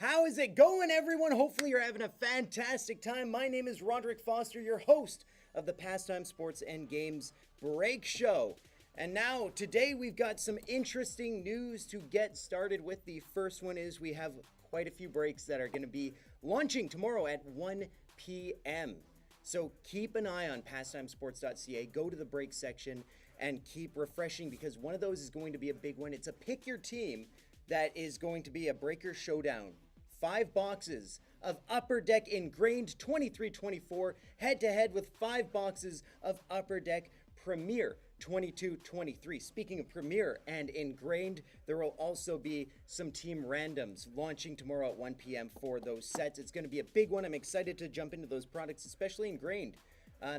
How is it going, everyone? Hopefully, you're having a fantastic time. My name is Roderick Foster, your host of the Pastime Sports and Games Break Show. And now, today, we've got some interesting news to get started with. The first one is we have quite a few breaks that are going to be launching tomorrow at 1 p.m. So keep an eye on pastimesports.ca. Go to the break section and keep refreshing because one of those is going to be a big one. It's a pick your team that is going to be a breaker showdown. 5 boxes of Upper Deck Ingrained 23-24 head-to-head with 5 boxes of Upper Deck Premier 22-23. Speaking of Premier and Ingrained, there will also be some team randoms launching tomorrow at 1 p.m. for those sets. It's going to be a big one. I'm excited to jump into those products, especially Ingrained,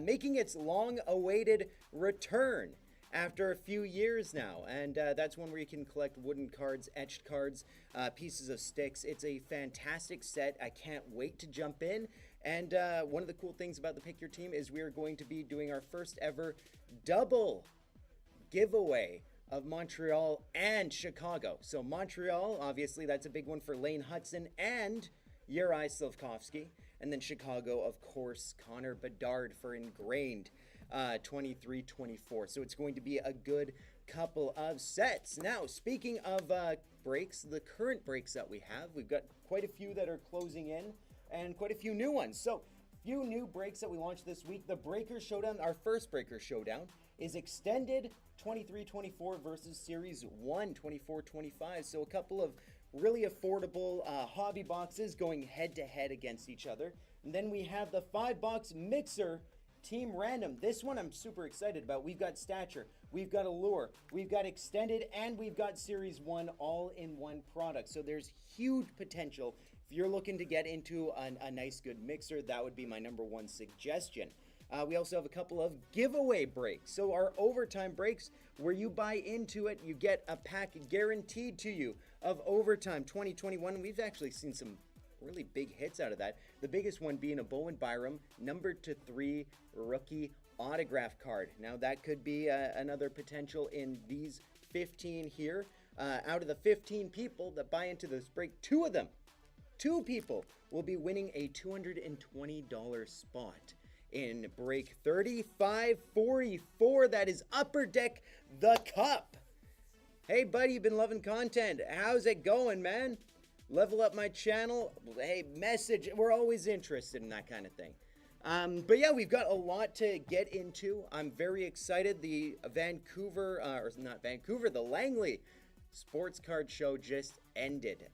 making its long-awaited return after a few years now, and that's one where you can collect wooden cards, etched cards, pieces of sticks. It's a fantastic set. I can't wait to jump in. And one of the cool things about the Pick Your Team is we are going to be doing our first ever double giveaway of Montreal and Chicago. So Montreal, obviously, that's a big one for Lane Hudson and Juraj Slafkovsky. And then Chicago, of course, Connor Bedard for Ingrained 23-24. So it's going to be a good couple of sets. Now, speaking of breaks, the current breaks that we have, we've got quite a few that are closing in and quite a few new ones. So, few new breaks that we launched this week. The Breaker Showdown, our first Breaker Showdown, is extended 23-24 versus Series 1 24-25. So a couple of really affordable hobby boxes going head-to-head against each other. And then we have the 5-box Mixer Team Random. This one I'm super excited about. We've got Stature, we've got Allure, we've got Extended, and we've got Series 1 all in one product. So there's huge potential. If you're looking to get into a nice good mixer, that would be my number one suggestion. We also have a couple of giveaway breaks. So our overtime breaks, where you buy into it, you get a pack guaranteed to you of Overtime 2021. We've actually seen some really big hits out of that. The biggest one being a Bowen Byram number 3 rookie autograph card. Now that could be another potential in these 15 here. Out of the 15 people that buy into this break, 2 people will be winning a $220 spot in break 3544. That is Upper Deck the Cup. Hey buddy, you've been loving content. How's it going, man? Level up my channel. Hey, message. We're always interested in that kind of thing. But yeah, we've got a lot to get into. I'm very excited. The the Langley Sports Card Show just ended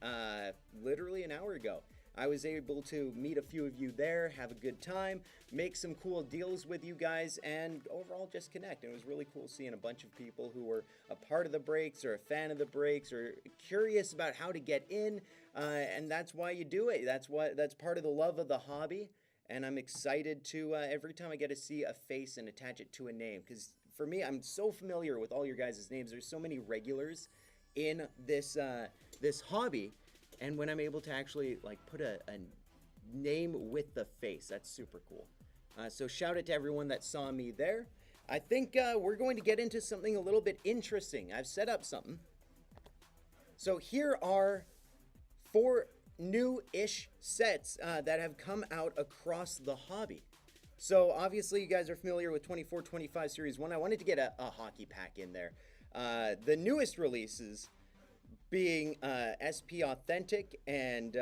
literally an hour ago. I was able to meet a few of you there, have a good time, make some cool deals with you guys, and overall just connect. It was really cool seeing a bunch of people who were a part of the breaks or a fan of the breaks or curious about how to get in, and that's why you do it. That's part of the love of the hobby, and I'm excited to every time I get to see a face and attach it to a name, because for me, I'm so familiar with all your guys' names. There's so many regulars in this hobby. And when I'm able to actually put a name with the face, that's super cool. So shout out to everyone that saw me there. I think we're going to get into something a little bit interesting. I've set up something. So here are 4 new-ish sets that have come out across the hobby. So obviously you guys are familiar with 24-25 Series 1. I wanted to get a hockey pack in there. The newest releases being SP Authentic and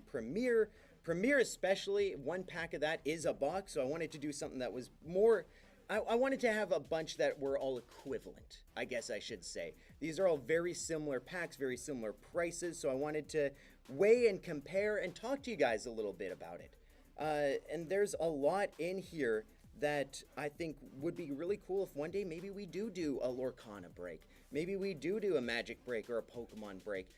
Premier. Premier especially, one pack of that is a box, so I wanted to do something that was more... I wanted to have a bunch that were all equivalent, I guess I should say. These are all very similar packs, very similar prices, so I wanted to weigh and compare and talk to you guys a little bit about it. And there's a lot in here that I think would be really cool if one day maybe we do a Lorcana break. Maybe we do a Magic break or a Pokemon break.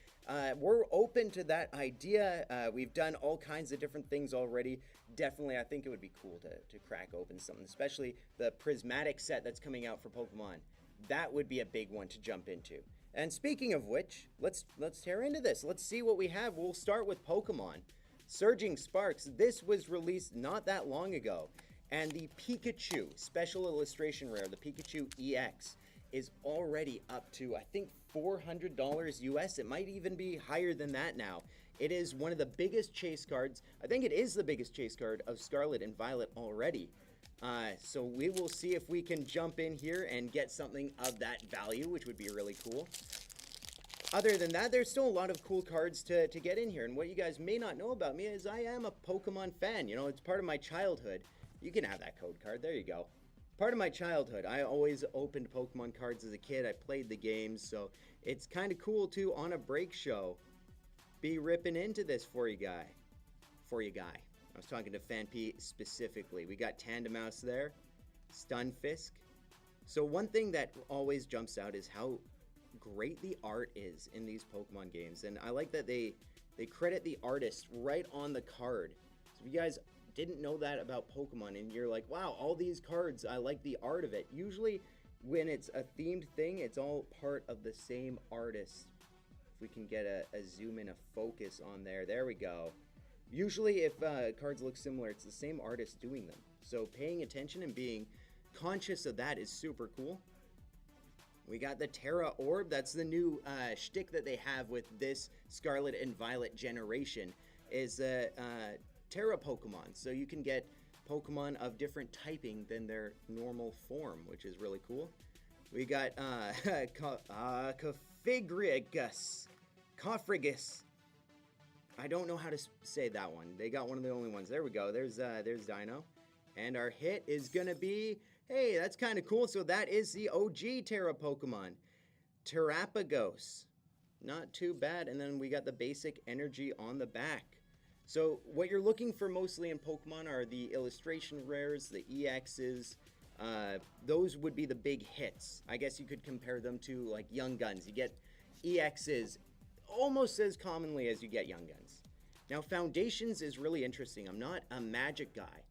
We're open to that idea. We've done all kinds of different things already. Definitely, I think it would be cool to crack open something, especially the Prismatic set that's coming out for Pokemon. That would be a big one to jump into. And speaking of which, let's tear into this. Let's see what we have. We'll start with Pokemon. Surging Sparks. This was released not that long ago. And the Pikachu Special Illustration Rare, the Pikachu EX, is already up to, I think, $400 US. It might even be higher than that now It is one of the biggest chase cards. I think it is the biggest chase card of Scarlet and Violet already. So we will see if we can jump in here and get something of that value, which would be really cool. Other than that, there's still a lot of cool cards to get in here. And what you guys may not know about me is I am a Pokemon fan. You know, it's part of my childhood. You can have that code card. There you go. Part of my childhood. I always opened Pokemon cards as a kid. I played the games, so it's kind of cool to, on a break show, be ripping into this for you guy. I was talking to FanP specifically. We got Tandemaus there, Stunfisk. So one thing that always jumps out is how great the art is in these Pokemon games, and I like that they credit the artist right on the card. So if you guys didn't know that about Pokemon and you're like, wow, all these cards, I like the art of it. Usually when it's a themed thing, it's all part of the same artist. If we can get a zoom in, a focus on there. There we go. Usually if cards look similar, it's the same artist doing them. So paying attention and being conscious of that is super cool. We got the Terra Orb. That's the new shtick that they have with this Scarlet and Violet generation, is Terra Pokemon. So you can get Pokemon of different typing than their normal form, which is really cool. We got Cofragus. I don't know how to say that one. They got one of the only ones. There we go. There's Dino. And our hit is going to be, hey, that's kind of cool. So that is the OG Terra Pokemon. Terrapagos. Not too bad. And then we got the basic energy on the back. So what you're looking for mostly in Pokemon are the illustration rares, the EXs. Those would be the big hits. I guess you could compare them to like Young Guns. You get EXs almost as commonly as you get Young Guns. Now Foundations is really interesting. I'm not a Magic guy,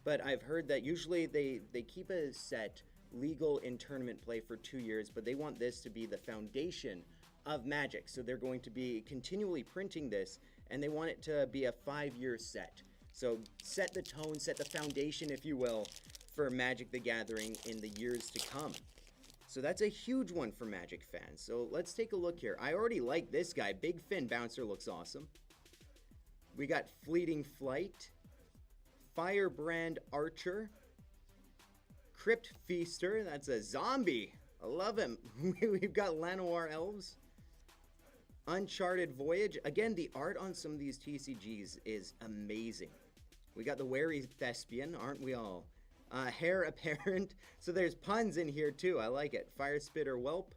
but I've heard that usually they keep a set legal in tournament play for 2 years, but they want this to be the foundation of Magic. So they're going to be continually printing this, and they want it to be a 5-year set. So set the tone, set the foundation, if you will, for Magic the Gathering in the years to come. So that's a huge one for Magic fans. So let's take a look here. I already like this guy. Big Fin Bouncer looks awesome. We got Fleeting Flight, Firebrand Archer, Crypt Feaster, that's a zombie. I love him. We've got Lanoir Elves, Uncharted Voyage. Again, the art on some of these TCGs is amazing. We got the Wary Thespian, aren't we all? Hair Apparent. So there's puns in here too. I like it. Fire Spitter Whelp.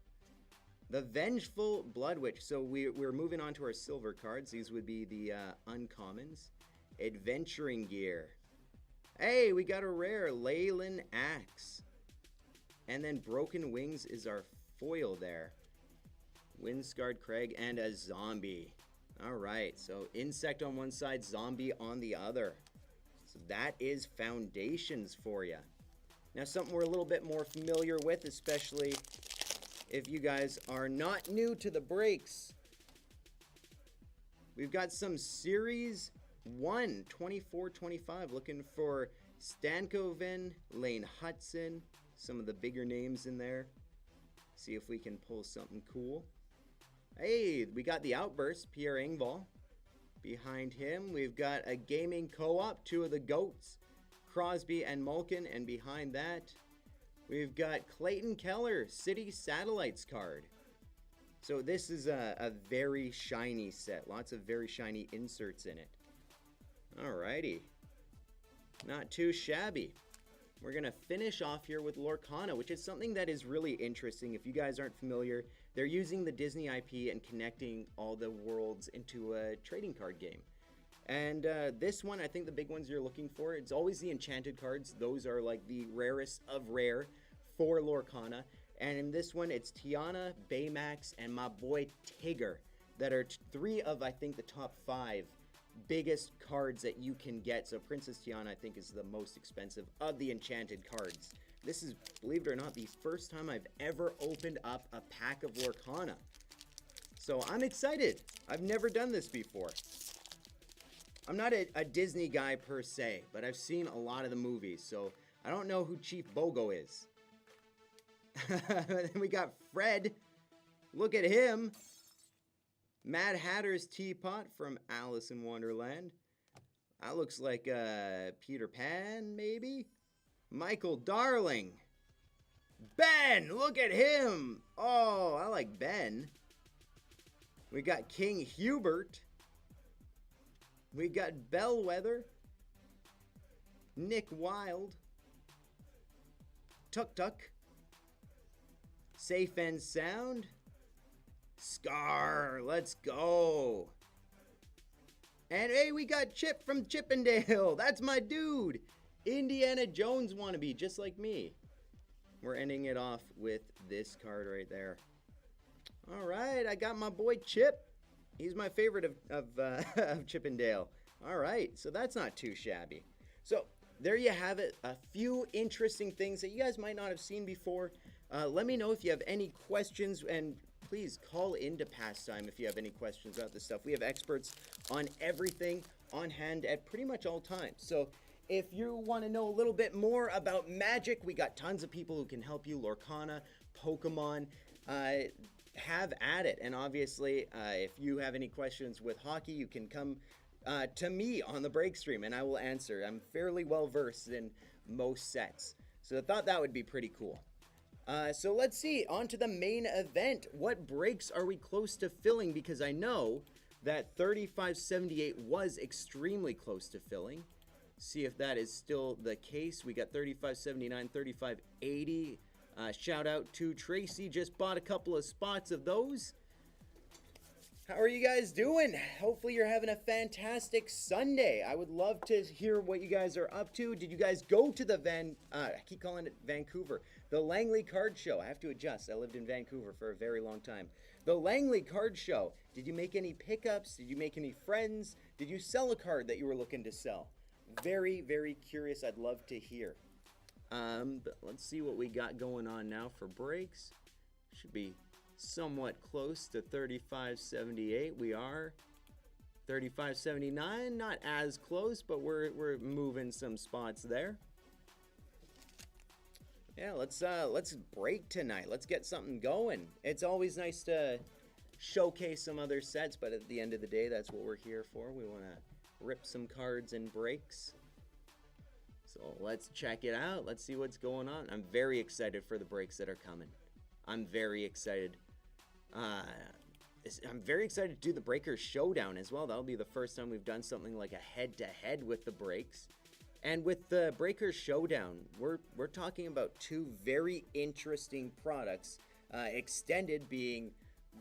The Vengeful Blood Witch. So we're moving on to our silver cards. These would be the uncommons. Adventuring Gear. Hey, we got a rare Leyland Axe. And then Broken Wings is our foil there. Windscarred Craig and a zombie. Alright, so insect on one side, zombie on the other. So that is Foundations for you. Now something we're a little bit more familiar with, especially if you guys are not new to the breaks. We've got some Series 1, 24-25, looking for Stankoven, Lane Hudson, some of the bigger names in there. See if we can pull something cool. Hey, we got the Outburst, Pierre Engvall. Behind him, we've got a gaming co-op, two of the GOATs, Crosby and Malkin, and behind that, we've got Clayton Keller, City Satellites card. So this is a very shiny set, lots of very shiny inserts in it. Alrighty, not too shabby. We're going to finish off here with Lorcana, which is something that is really interesting. If you guys aren't familiar, they're using the Disney IP and connecting all the worlds into a trading card game. And this one, I think the big ones you're looking for, it's always the enchanted cards. Those are like the rarest of rare for Lorcana. And in this one, it's Tiana, Baymax, and my boy Tigger that are three of, I think, the top 5 biggest cards that you can get. So Princess Tiana, I think, is the most expensive of the enchanted cards. This is, believe it or not, the first time I've ever opened up a pack of Lorcana. So I'm excited. I've never done this before. I'm not a Disney guy per se, but I've seen a lot of the movies, so I don't know who Chief Bogo is. Then we got Fred. Look at him. Mad Hatter's Teapot from Alice in Wonderland. That looks like Peter Pan, maybe? Michael Darling. Ben, look at him. Oh, I like Ben. We got King Hubert. We got Bellwether. Nick Wilde. Tuk Tuk. Safe and Sound. Scar, let's go. And hey, we got Chip from Chippendale. That's my dude. Indiana Jones wannabe, just like me. We're ending it off with this card right there. All right, I got my boy Chip. He's my favorite of Chippendale. All right, so that's not too shabby. So there you have it. A few interesting things that you guys might not have seen before. Let me know if you have any questions, and please call into Pastime if you have any questions about this stuff. We have experts on everything on hand at pretty much all times. So if you want to know a little bit more about Magic, we got tons of people who can help you. Lorcana, Pokemon, have at it. And obviously, if you have any questions with hockey, you can come to me on the break stream and I will answer. I'm fairly well versed in most sets. So I thought that would be pretty cool. So let's see, on to the main event. What breaks are we close to filling? Because I know that 3578 was extremely close to filling. See if that is still the case. We got 3579, 3580. Shout out to Tracy, just bought a couple of spots of those. How are you guys doing? Hopefully you're having a fantastic Sunday. I would love to hear what you guys are up to. Did you guys go to the I keep calling it Vancouver, the Langley Card Show? I have to adjust. I lived in Vancouver for a very long time. The Langley Card Show. Did you make any pickups? Did you make any friends? Did you sell a card that you were looking to sell? Very, very curious. I'd love to hear. But let's see what we got going on now for breaks. Should be somewhat close to 3578. We are 3579, not as close, but we're moving some spots there. Yeah, let's break tonight. Let's get something going. It's always nice to showcase some other sets, but at the end of the day, that's what we're here for. We want to rip some cards and breaks. So let's check it out. Let's see what's going on. I'm very excited for the breaks that are coming. I'm very excited. I'm very excited to do the Breakers Showdown as well. That'll be the first time we've done something like a head-to-head with the breaks. And with the Breakers Showdown, we're talking about two very interesting products. Extended being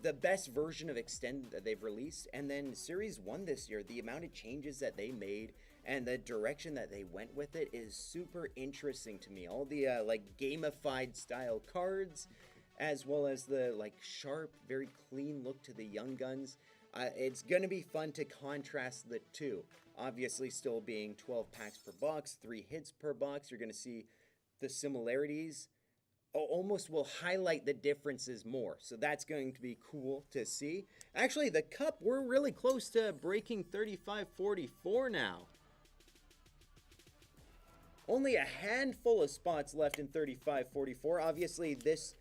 the best version of Extended that they've released, and then Series 1 this year, the amount of changes that they made and the direction that they went with it is super interesting to me. All the like gamified style cards, as well as the like sharp, very clean look to the Young Guns. It's going to be fun to contrast the two. Obviously still being 12 packs per box, 3 hits per box. You're going to see the similarities. Almost will highlight the differences more. So that's going to be cool to see. Actually, the cup, we're really close to breaking 3544 now. Only a handful of spots left in 3544. Obviously, this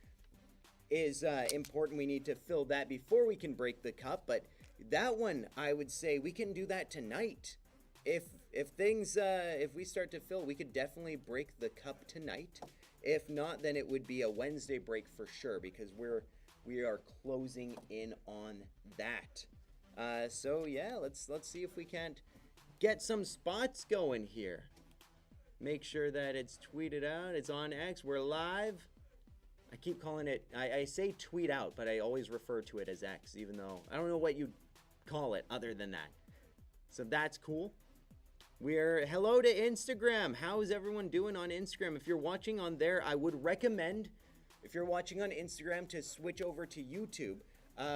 is important. We need to fill that before we can break the cup, but that one, I would say we can do that tonight. If we start to fill, we could definitely break the cup tonight. If not, then it would be a Wednesday break for sure, because we are closing in on that. So yeah, let's see if we can't get some spots going here. Make sure that it's tweeted out. It's on X. We're live. I keep calling it, I say tweet out, but I always refer to it as X, even though I don't know what you'd call it other than that. So that's cool. Hello to Instagram. How is everyone doing on Instagram? If you're watching on there, I would recommend, if you're watching on Instagram, to switch over to YouTube.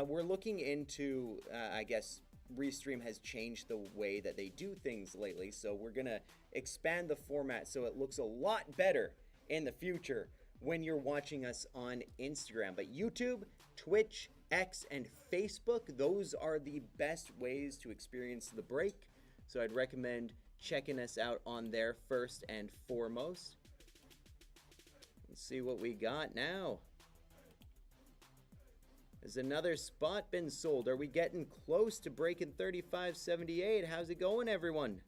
We're looking into, I guess, Restream has changed the way that they do things lately, so we're going to expand the format so it looks a lot better in the future when you're watching us on Instagram. But YouTube, Twitch, X, and Facebook, those are the best ways to experience the break. So I'd recommend checking us out on there first and foremost. Let's see what we got now. Has another spot been sold? Are we getting close to breaking 35.78? How's it going, everyone?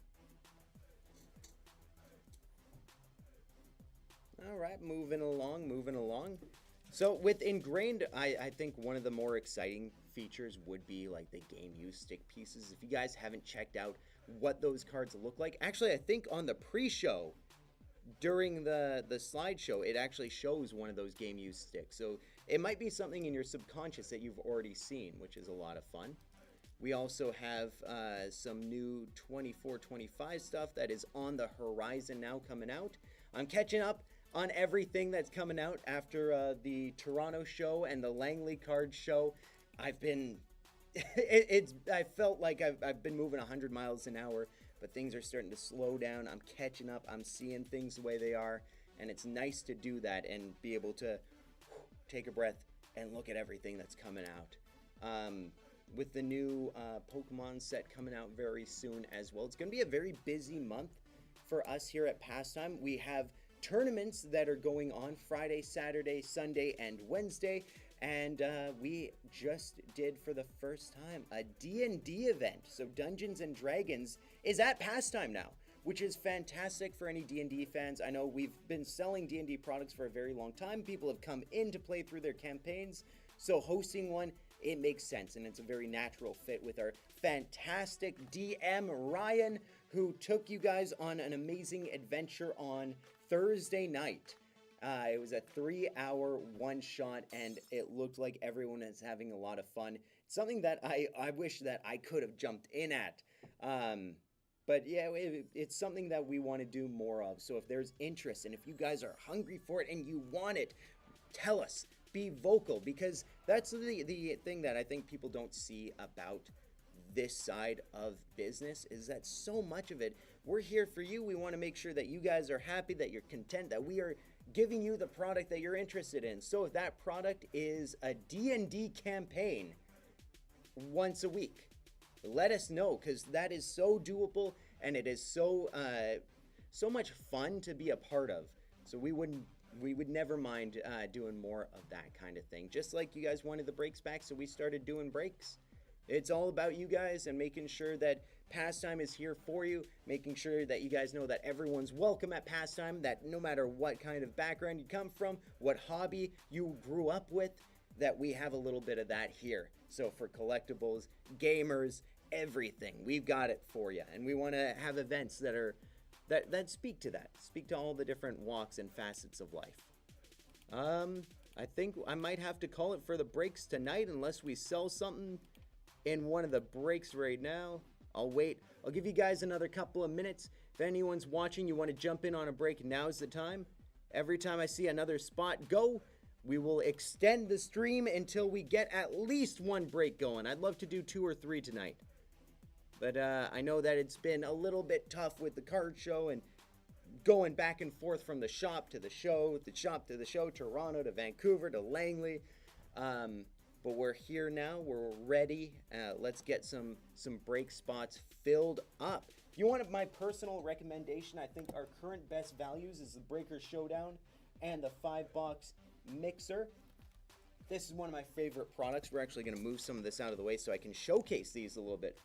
All right, moving along, moving along. So with Ingrained, I think one of the more exciting features would be like the game use stick pieces. If you guys haven't checked out what those cards look like, actually I think on the pre-show, during the slideshow, it actually shows one of those game use sticks. So it might be something in your subconscious that you've already seen, which is a lot of fun. We also have some new 24-25 stuff that is on the horizon now coming out. I'm catching up on everything that's coming out after the Toronto show and the Langley card show. I've been, I felt like I've been moving 100 miles an hour, but things are starting to slow down. I'm catching up. I'm seeing things the way they are, and it's nice to do that and be able to take a breath and look at everything that's coming out. With the new Pokemon set coming out very soon as well. It's going to be a very busy month for us here at Pastime. We have tournaments that are going on Friday, Saturday, Sunday, and Wednesday. And we just did for the first time a D&D event. So Dungeons and Dragons is at Pastime now, which is fantastic for any D&D fans. I know we've been selling D&D products for a very long time. People have come in to play through their campaigns. So hosting one, it makes sense, and it's a very natural fit with our fantastic DM, Ryan, who took you guys on an amazing adventure on Thursday night. It was a 3-hour one-shot, and it looked like everyone is having a lot of fun. Something that I wish that I could have jumped in at. But yeah, it's something that we want to do more of. So if there's interest, and if you guys are hungry for it and you want it, tell us. Be vocal, because that's the thing that I think people don't see about this side of business, is that so much of it, we're here for you. We want to make sure that you guys are happy, that you're content, that we are giving you the product that you're interested in. So if that product is a D&D campaign once a week, let us know, because that is so doable, and it is so much fun to be a part of. So we would never mind doing more of that kind of thing. Just like you guys wanted the breaks back, so we started doing breaks. It's all about you guys and making sure that Pastime is here for you, making sure that you guys know that everyone's welcome at Pastime, that no matter what kind of background you come from, what hobby you grew up with, that we have a little bit of that here. So for collectibles, gamers, everything, we've got it for you. And we want to have events that speak to that, speak to all the different walks and facets of life. I think I might have to call it for the breaks tonight, unless we sell something in one of the breaks right now. I'll wait. I'll give you guys another couple of minutes. If anyone's watching, you want to jump in on a break, now's the time. Every time I see another spot go, we will extend the stream until we get at least one break going. I'd love to do 2 or 3 tonight. But I know that it's been a little bit tough with the card show and going back and forth from the shop to the show, Toronto to Vancouver to Langley. But we're here now. We're ready. Let's get some break spots filled up. If you want my personal recommendation, I think our current best values is the Breaker Showdown and the 5-box mixer. This is one of my favorite products. We're actually going to move some of this out of the way so I can showcase these a little bit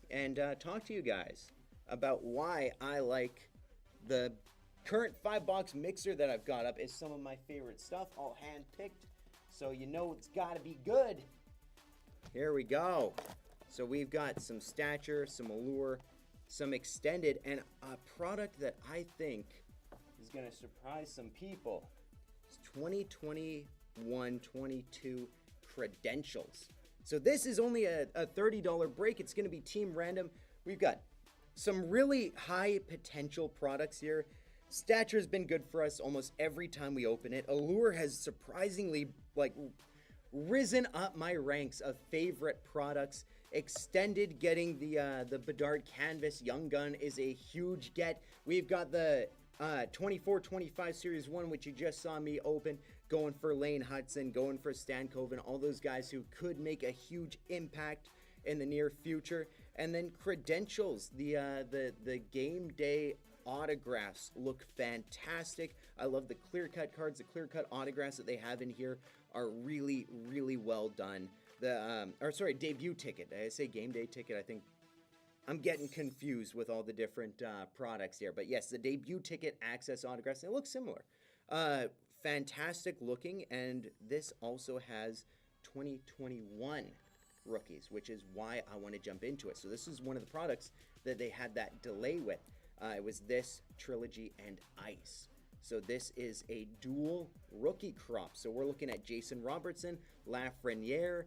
and talk to you guys about why I like the current 5-box mixer that I've got up. Is some of my favorite stuff, all hand-picked, so you know it's got to be good. Here we go. So we've got some Stature, some Allure, some Extended, and a product that I think is going to surprise some people. It's 2021-22 Credentials. So this is only a $30 break. It's going to be team random. We've got some really high potential products here. Stature's been good for us almost every time we open it. Allure has surprisingly risen up my ranks of favorite products. Extended, getting the Bedard Canvas Young Gun is a huge get. We've got the 24-25 Series 1, which you just saw me open, going for Lane Hudson, going for Stan Coven, all those guys who could make a huge impact in the near future. And then Credentials, the game day autographs look fantastic. I love the clear cut cards. The clear cut autographs that they have in here are really, really well done. debut ticket. Did I say game day ticket? I think I'm getting confused with all the different products here. But yes, the debut ticket access autographs, they look similar. Fantastic looking, and this also has 2021 rookies, which is why I want to jump into it. So this is one of the products that they had that delay with. It was this, Trilogy, and Ice. So this is a dual rookie crop. So we're looking at Jason Robertson, Lafreniere,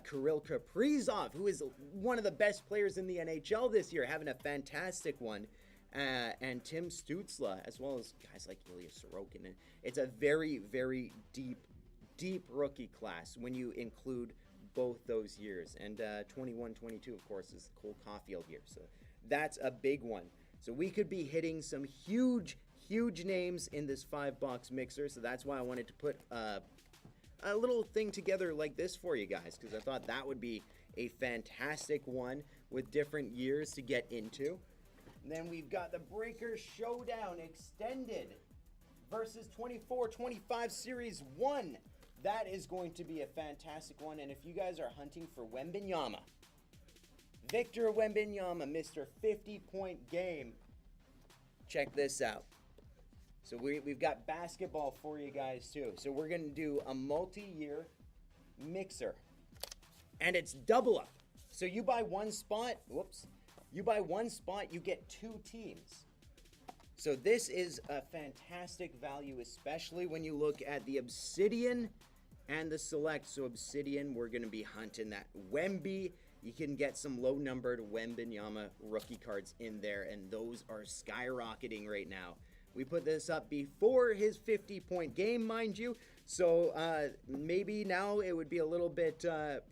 Kirill Kaprizov, who is one of the best players in the NHL this year, having a fantastic one, and Tim Stützle, as well as guys like Ilya Sorokin. It's a very, very deep rookie class when you include both those years. And 21-22, of course, is Cole Caulfield year. So that's a big one. So we could be hitting some huge names in this 5-box mixer. So that's why I wanted to put a little thing together like this for you guys, because I thought that would be a fantastic one with different years to get into. And then we've got the Breaker Showdown Extended versus 24-25 Series 1. That is going to be a fantastic one. And if you guys are hunting for Wembanyama, Victor Wembanyama, Mr. 50-point game, check this out. So we've got basketball for you guys too. So we're going to do a multi-year mixer. And it's double up. So you buy one spot, you buy one spot, you get 2 teams. So this is a fantastic value, especially when you look at the Obsidian and the Select. So Obsidian, we're going to be hunting that Wemby. You can get some low-numbered Wembanyama rookie cards in there, and those are skyrocketing right now. We put this up before his 50-point game, mind you, so maybe now it would be a little bit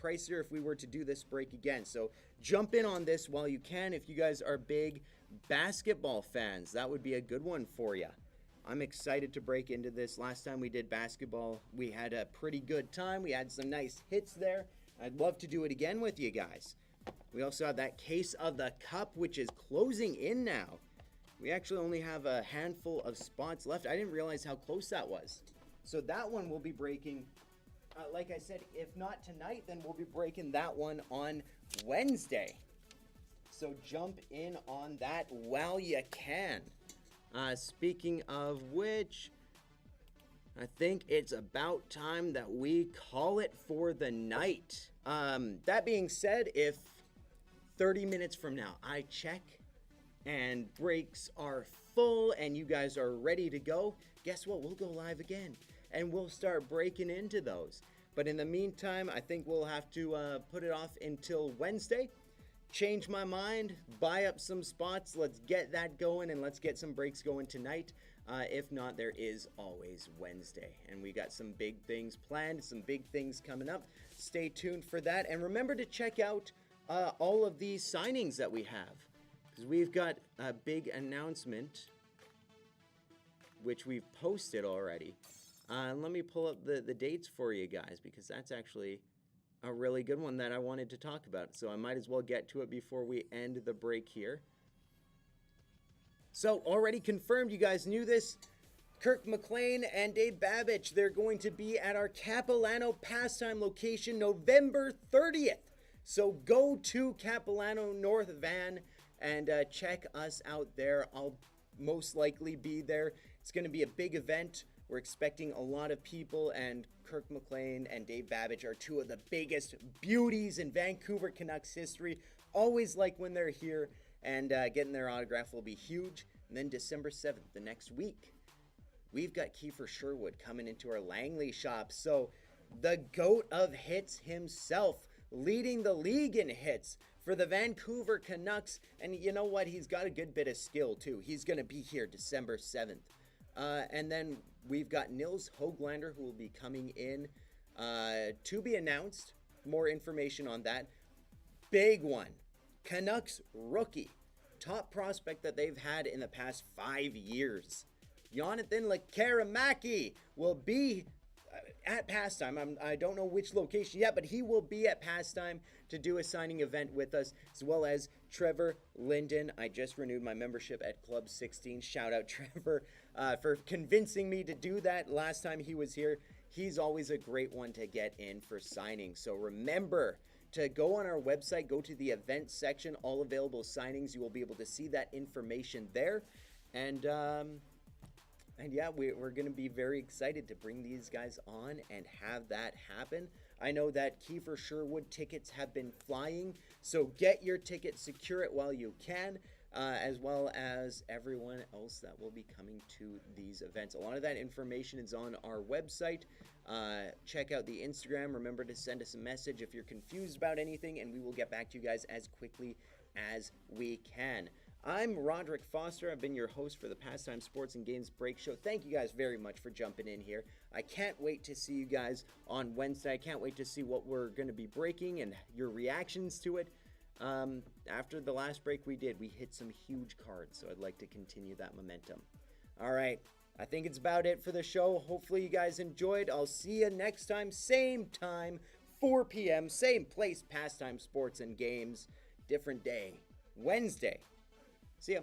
pricier if we were to do this break again. So jump in on this while you can if you guys are big basketball fans. That would be a good one for you. I'm excited to break into this. Last time we did basketball, we had a pretty good time. We had some nice hits there. I'd love to do it again with you guys. We also have that case of the cup, which is closing in now. We actually only have a handful of spots left. I didn't realize how close that was. So that one will be breaking, like I said, if not tonight, then we'll be breaking that one on Wednesday. So jump in on that while you can. Speaking of which, I think it's about time that we call it for the night. That being said, if 30 minutes from now I check and breaks are full and you guys are ready to go, guess what? We'll go live again and we'll start breaking into those. But in the meantime, I think we'll have to put it off until Wednesday. Change my mind, buy up some spots. Let's get that going and let's get some breaks going tonight. If not, there is always Wednesday. And we got some big things planned, some big things coming up. Stay tuned for that. And remember to check out all of these signings that we have, because we've got a big announcement, which we've posted already. Let me pull up the dates for you guys, because that's actually a really good one that I wanted to talk about. So I might as well get to it before we end the break here. So already confirmed, you guys knew this. Kirk McLean and Dave Babich, they're going to be at our Capilano Pastime location November 30th. So go to Capilano North Van and check us out there. I'll most likely be there. It's going to be a big event. We're expecting a lot of people, and Kirk McLean and Dave Babich are two of the biggest beauties in Vancouver Canucks history. Always like when they're here, and getting their autograph will be huge. And then December 7th, the next week, we've got Kiefer Sherwood coming into our Langley shop. So the GOAT of hits himself, leading the league in hits for the Vancouver Canucks. And you know what? He's got a good bit of skill, too. He's going to be here December 7th. And then we've got Nils Höglander, who will be coming in to be announced. More information on that. Big one. Canucks rookie. Top prospect that they've had in the past 5 years. Jonathan Lekkerimäki will be at Pastime. I don't know which location yet, but he will be at Pastime to do a signing event with us, as well as Trevor Linden. I just renewed my membership at Club 16. Shout out Trevor. for convincing me to do that last time he was here. He's always a great one to get in for signing. So remember to go on our website, go to the events section, all available signings. You will be able to see that information there. And yeah, we're going to be very excited to bring these guys on and have that happen. I know that Kiefer Sherwood tickets have been flying, so get your ticket, secure it while you can, as well as everyone else that will be coming to these events. A lot of that information is on our website. Check out the Instagram. Remember to send us a message if you're confused about anything, and we will get back to you guys as quickly as we can. I'm Roderick Foster. I've been your host for the Pastime Sports and Games Break Show. Thank you guys very much for jumping in here. I can't wait to see you guys on Wednesday. I can't wait to see what we're going to be breaking and your reactions to it. After the last break we did, we hit some huge cards, so I'd like to continue that momentum. All right, I think it's about it for the show. Hopefully you guys enjoyed. I'll see you next time, 4 p.m., same place, Pastime Sports and Games, different day, Wednesday. See ya.